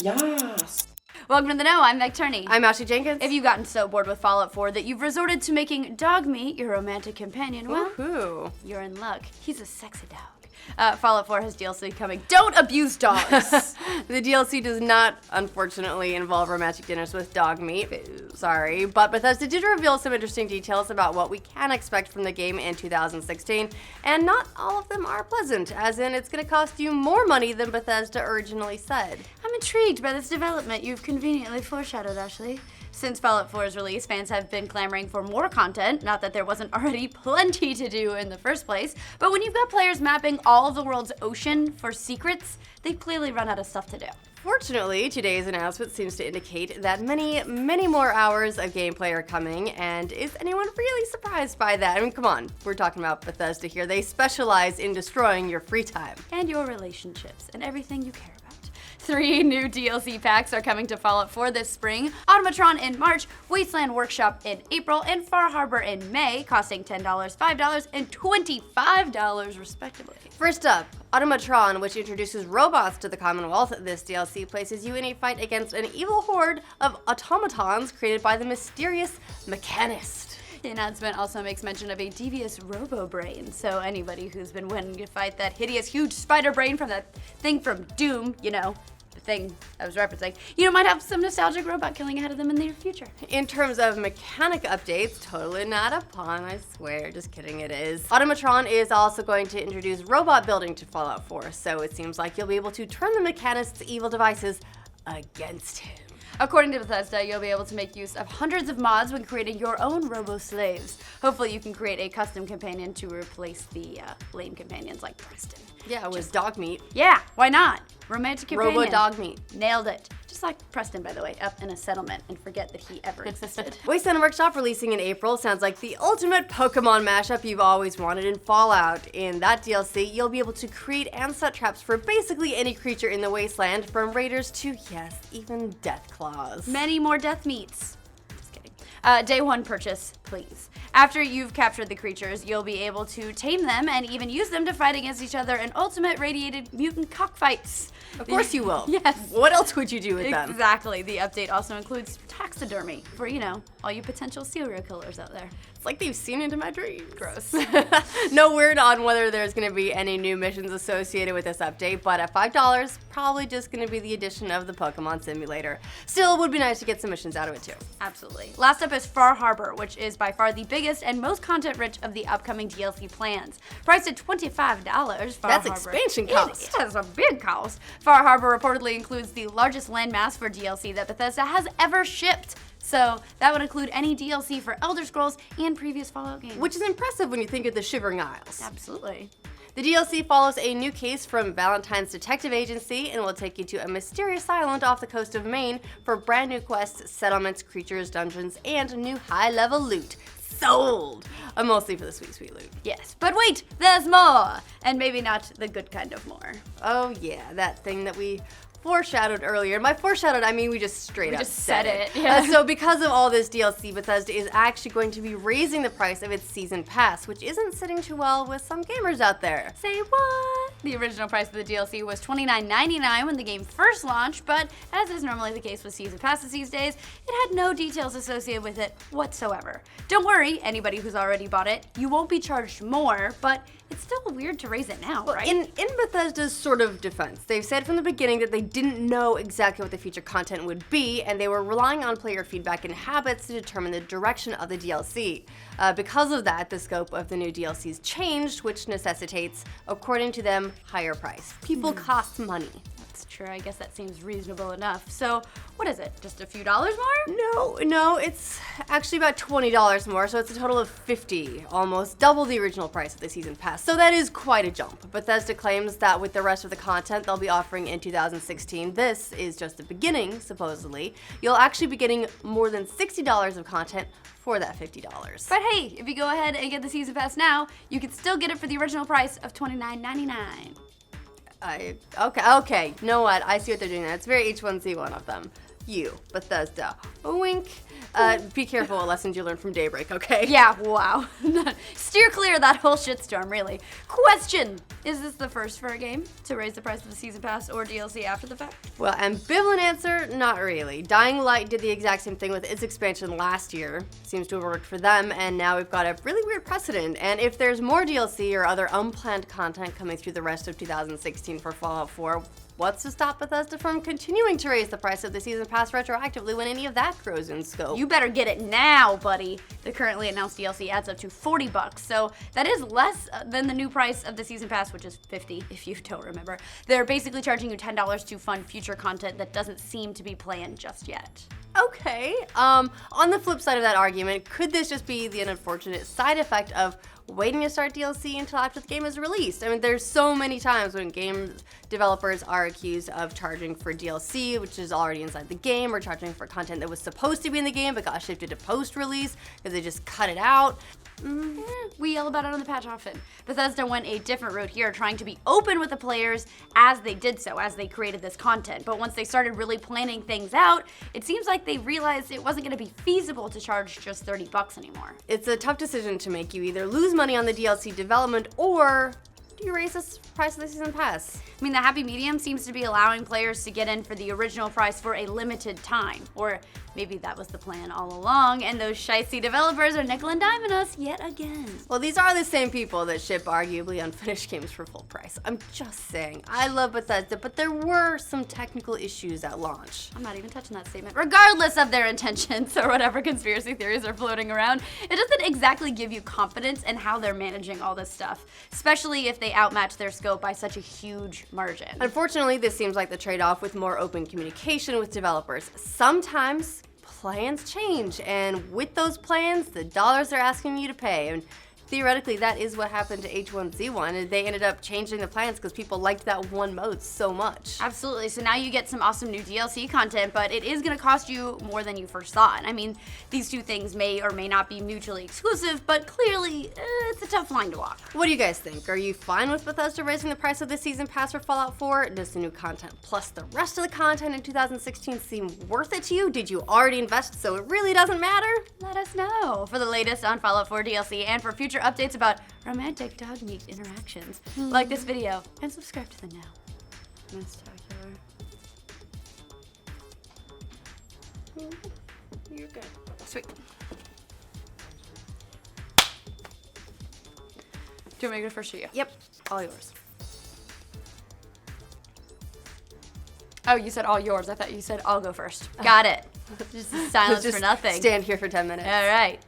Yes. Welcome to The Know, I'm Turney. I'm Jenkins. If you've gotten so bored with Fallout 4 that you've resorted to making dog meat your romantic companion, well, you're in luck. He's a sexy dog. Fallout 4 has DLC coming. Don't abuse dogs! The DLC does not, unfortunately, involve romantic dinners with dog meat. Sorry. But Bethesda did reveal some interesting details about what we can expect from the game in 2016, and not all of them are pleasant, as in it's going to cost you more money than Bethesda originally said. I'm intrigued by this development you've conveniently foreshadowed, Ashley. Since Fallout 4's release, fans have been clamoring for more content, not that there wasn't already plenty to do in the first place, but when you've got players mapping all of the world's ocean for secrets, they've clearly run out of stuff to do. Fortunately, today's announcement seems to indicate that many more hours of gameplay are coming, and is anyone really surprised by that? I mean, come on, we're talking about Bethesda here. They specialize in destroying your free time. And your relationships, and everything you care about. 3 new DLC packs are coming to Fallout 4 this spring. Automatron in March, Wasteland Workshop in April, and Far Harbor in May, costing $10, $5, and $25 respectively. First up, Automatron, which introduces robots to the Commonwealth. This DLC places you in a fight against an evil horde of automatons created by the mysterious Mechanist. The announcement also makes mention of a devious robo-brain, so anybody who's been wanting to fight that hideous huge spider brain from that thing from Doom, the thing I was referencing, might have some nostalgic robot killing ahead of them in the near future. In terms of mechanic updates, totally not a pun, I swear, just kidding, it is. Automatron is also going to introduce robot building to Fallout 4, so it seems like you'll be able to turn the Mechanist's evil devices against him. According to Bethesda, you'll be able to make use of hundreds of mods when creating your own robo-slaves. Hopefully you can create a custom companion to replace the lame companions like Preston. Yeah, with dog meat. Yeah, why not? Romantic companion. Robo dog meat. Nailed it. Just like Preston, by the way, up in a settlement and forget that he ever existed. Wasteland Workshop releasing in April sounds like the ultimate Pokemon mashup you've always wanted in Fallout. In that DLC, you'll be able to create and set traps for basically any creature in the Wasteland, from raiders to, yes, even death claws. Many more death meats. Just kidding. Day 1 purchase, please. After you've captured the creatures, you'll be able to tame them and even use them to fight against each other in ultimate radiated mutant cockfights. Of course you will. Yes. What else would you do with them? Exactly. The update also includes taxidermy for, all you potential serial killers out there. It's like they've seen into my dreams. Gross. No word on whether there's going to be any new missions associated with this update, but at $5, probably just going to be the addition of the Pokemon Simulator. Still, it would be nice to get some missions out of it too. Absolutely. Last up is Far Harbor, which is by far the biggest and most content-rich of the upcoming DLC plans. Priced at $25, That's expansion cost. It has a big cost. Far Harbor reportedly includes the largest landmass for DLC that Bethesda has ever shipped. So that would include any DLC for Elder Scrolls and previous Fallout games. Which is impressive when you think of the Shivering Isles. Absolutely. The DLC follows a new case from Valentine's Detective Agency and will take you to a mysterious island off the coast of Maine for brand new quests, settlements, creatures, dungeons, and new high-level loot. Sold! Mostly for the sweet loot. Yes, but wait, there's more! And maybe not the good kind of more. Oh yeah, that thing that we foreshadowed earlier. And by foreshadowed, I mean we just straight up said it. Yeah. So because of all this DLC, Bethesda is actually going to be raising the price of its season pass, which isn't sitting too well with some gamers out there. Say what? The original price of the DLC was $29.99 when the game first launched, but as is normally the case with season passes these days, it had no details associated with it whatsoever. Don't worry, anybody who's already bought it, you won't be charged more, but it's still weird to raise it now, right? In Bethesda's sort of defense, they've said from the beginning that they didn't know exactly what the future content would be, and they were relying on player feedback and habits to determine the direction of the DLC. Because of that, the scope of the new DLCs changed, which necessitates, according to them, higher price. People cost money. That's true. I guess that seems reasonable enough. So, what is it? Just a few dollars more? No, it's actually about $20 more, so it's a total of $50, almost double the original price of the season pass. So that is quite a jump. Bethesda claims that with the rest of the content they'll be offering in 2016, this is just the beginning, supposedly. You'll actually be getting more than $60 of content for that $50. But hey, if you go ahead and get the season pass now, you can still get it for the original price of $29.99. Okay, you know what? I see what they're doing there. It's very H1Z1 of them. you, Bethesda. Wink. Be careful what lessons you learned from Daybreak, okay? Yeah, wow. Steer clear of that whole shitstorm, really. Question: is this the first for a game to raise the price of the season pass or DLC after the fact? Well, ambivalent answer, not really. Dying Light did the exact same thing with its expansion last year. Seems to have worked for them, and now we've got a really weird precedent. And if there's more DLC or other unplanned content coming through the rest of 2016 for Fallout 4, what's to stop Bethesda from continuing to raise the price of the season pass retroactively when any of that grows in scope? You better get it now, buddy. The currently announced DLC adds up to $40, so that is less than the new price of the season pass, which is $50 if you don't remember. They're basically charging you $10 to fund future content that doesn't seem to be planned just yet. Okay. On the flip side of that argument, could this just be the unfortunate side effect of waiting to start DLC until after the game is released? I mean, there's so many times when game developers are accused of charging for DLC, which is already inside the game, or charging for content that was supposed to be in the game but got shifted to post-release because they just cut it out. We yell about it on the patch often. Bethesda went a different route here, trying to be open with the players as they did so, as they created this content. But once they started really planning things out, it seems like they realized it wasn't going to be feasible to charge just $30 anymore. It's a tough decision to make. You either lose money on the DLC development, or do you raise the price of the season pass? I mean, the happy medium seems to be allowing players to get in for the original price for a limited time. Or maybe that was the plan all along, and those shicey developers are nickel and diming us yet again. Well, these are the same people that ship arguably unfinished games for full price. I'm just saying. I love Bethesda, but there were some technical issues at launch. I'm not even touching that statement. Regardless of their intentions or whatever conspiracy theories are floating around, it doesn't exactly give you confidence in how they're managing all this stuff, especially if they outmatch their scope by such a huge margin. Unfortunately, this seems like the trade-off with more open communication with developers. Sometimes plans change, and with those plans, the dollars they're asking you to pay. And theoretically, that is what happened to H1Z1, and they ended up changing the plans because people liked that one mode so much. Absolutely. So now you get some awesome new DLC content, but it is going to cost you more than you first thought. I mean, these two things may or may not be mutually exclusive, but clearly, it's a tough line to walk. What do you guys think? Are you fine with Bethesda raising the price of the season pass for Fallout 4? Does the new content plus the rest of the content in 2016 seem worth it to you? Did you already invest so it really doesn't matter? Let us know. For the latest on Fallout 4 DLC and for future updates about romantic dog-meat interactions, like this video and subscribe to the Now. Spectacular. You're good. Sweet. Do you want me to go first or you? Yep, all yours. Oh, you said all yours. I thought you said I'll go first. Got it. Just silence Just for nothing. Stand here for 10 minutes. All right.